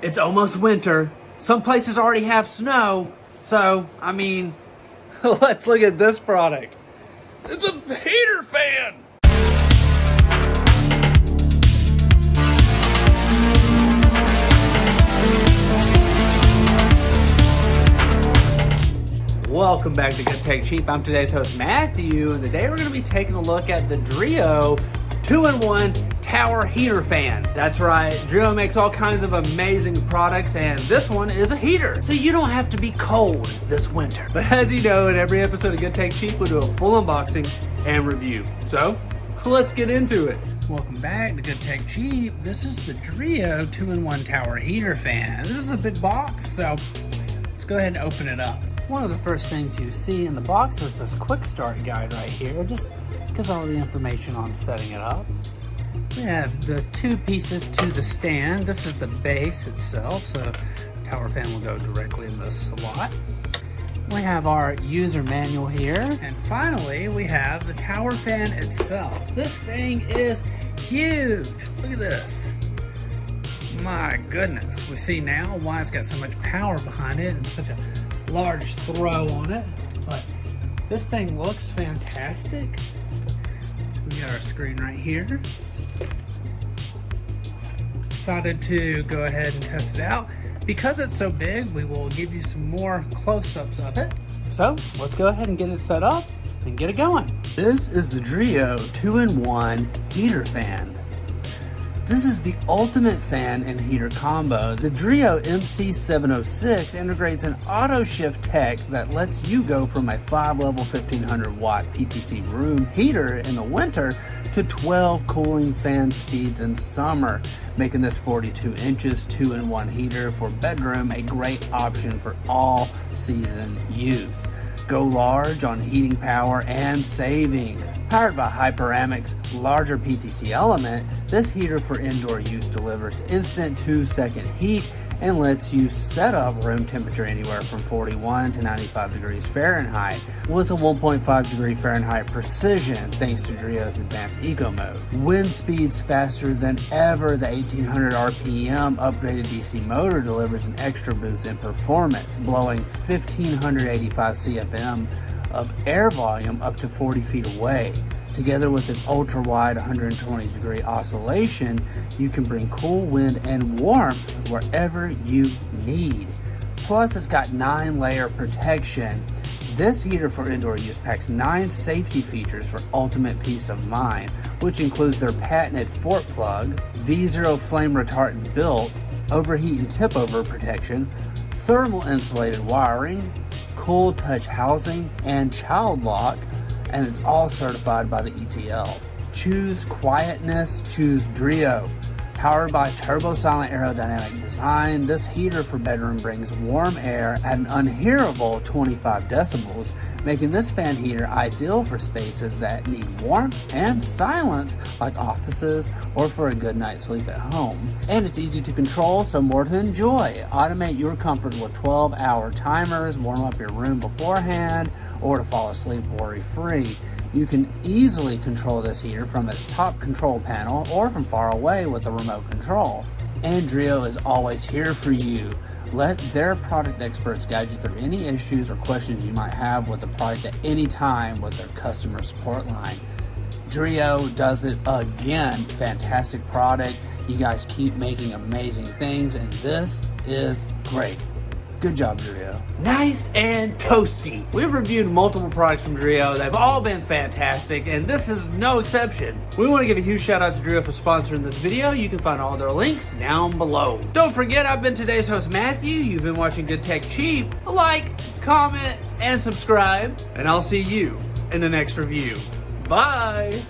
It's almost winter. Some places already have snow. So, I mean, let's look at this product. It's a heater fan. Welcome back to Good Tech Cheap. I'm today's host, Matthew, and today we're going to be taking a look at the Dreo 2-in-1 tower heater fan. That's right, Dreo makes all kinds of amazing products, and this one is a heater, so you don't have to be cold this winter. But as you know, in every episode of Good Tech Cheap, we'll do a full unboxing and review. So, let's get into it. Welcome back to Good Tech Cheap. This is the Dreo 2-in-1 tower heater fan. This is a big box, so let's go ahead and open it up. One of the first things you see in the box is this quick start guide right here. Just gives all the information on setting it up. We have the two pieces to the stand. This is the base itself, so tower fan will go directly in this slot. We have our user manual here. And finally, we have the tower fan itself. This thing is huge. Look at this. My goodness. We see now why it's got so much power behind it and such a large throw on it, but this thing looks fantastic. So we got our screen right here. Decided to go ahead and test it out. Because it's so big, we will give you some more close-ups of it. So let's go ahead and get it set up and get it going. This is the Dreo 2-in-1 heater fan. This is the ultimate fan and heater combo. The Dreo MC706 integrates an auto shift tech that lets you go from a 5-level 1500 watt PPC room heater in the winter to 12 cooling fan speeds in summer, making this 42 inches 2-in-1 heater for bedroom a great option for all season use. Go large on heating power and savings. Powered by Hyperamic's larger PTC element, this heater for indoor use delivers instant 2-second heat and lets you set up room temperature anywhere from 41 to 95 degrees Fahrenheit with a 1.5 degree Fahrenheit precision thanks to Dreo's advanced eco mode. Wind speeds faster than ever. The 1800 RPM upgraded DC motor delivers an extra boost in performance, blowing 1585 CFM of air volume up to 40 feet away. Together with its ultra-wide 120-degree oscillation, you can bring cool wind and warmth wherever you need. Plus, it's got 9-layer protection. This heater for indoor use packs 9 safety features for ultimate peace of mind, which includes their patented Fort Plug, V0 flame retardant built, overheat and tip-over protection, thermal insulated wiring, cool touch housing, and child lock, and it's all certified by the ETL. Choose quietness, choose Dreo. Powered by turbo silent aerodynamic design, this heater for bedroom brings warm air at an unhearable 25 decibels, making this fan heater ideal for spaces that need warmth and silence like offices or for a good night's sleep at home. And it's easy to control, so more to enjoy. Automate your comfort with 12-hour timers, warm up your room beforehand, or to fall asleep worry-free. You can easily control this heater from its top control panel or from far away with a remote control. And Dreo is always here for you. Let their product experts guide you through any issues or questions you might have with the product at any time with their customer support line. Dreo does it again. Fantastic product. You guys keep making amazing things, and this is great. Good job, Dreo. Nice and toasty. We've reviewed multiple products from Dreo. They've all been fantastic, and this is no exception. We want to give a huge shout out to Dreo for sponsoring this video. You can find all their links down below. Don't forget, I've been today's host, Matthew. You've been watching Good Tech Cheap. Like, comment, and subscribe, and I'll see you in the next review. Bye.